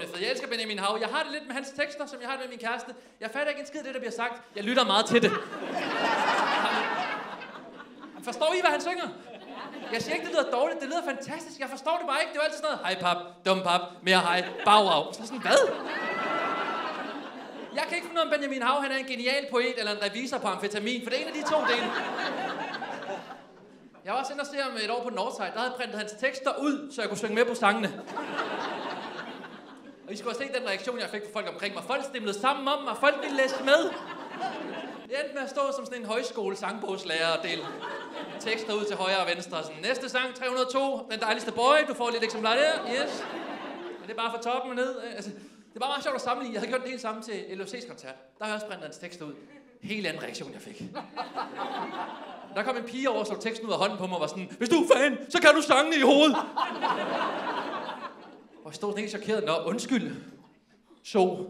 fed. Jeg elsker Benjamin Hav. Jeg har det lidt med hans tekster, som jeg har det med min kæreste. Jeg fatter ikke en skid af det, der bliver sagt. Jeg lytter meget til det. Forstår I, hvad han synger? Jeg siger ikke, det lyder dårligt. Det lyder fantastisk. Jeg forstår det bare ikke. Det var altid sådan noget. Hej pap, dum pap, mere hej, bagrav. Så sådan, hvad? Jeg kan ikke finde ud af, om Benjamin Hav, han er en genial poet eller en revisor på amfetamin, for det er en af de to dele. Jeg var også inde og se ham et år på Northside. Der havde jeg printet hans tekster ud, så jeg kunne synge med på sangene. Og I skulle have set den reaktion, jeg fik fra folk omkring mig. Folk stemlede sammen om mig, og folk ville læse med. Jeg endte med at stå som sådan en højskole sangbogslærer og dele tekster ud til højre og venstre. Sådan, næste sang, 302, den dejligste boy, du får lidt eksemplar der, yes. Men det er bare fra toppen og ned. Altså, det var meget sjovt at sammenligne. Jeg havde gjort det hele samme til LOC's koncert. Der har jeg også printet hans tekster ud. Helt anden reaktion, jeg fik. Der kom en pige over og slog teksten ud af hånden på mig og var sådan, hvis du er fan, så kan du sange i hovedet. Og jeg stod sådan helt chokeret. Nå, undskyld. Så.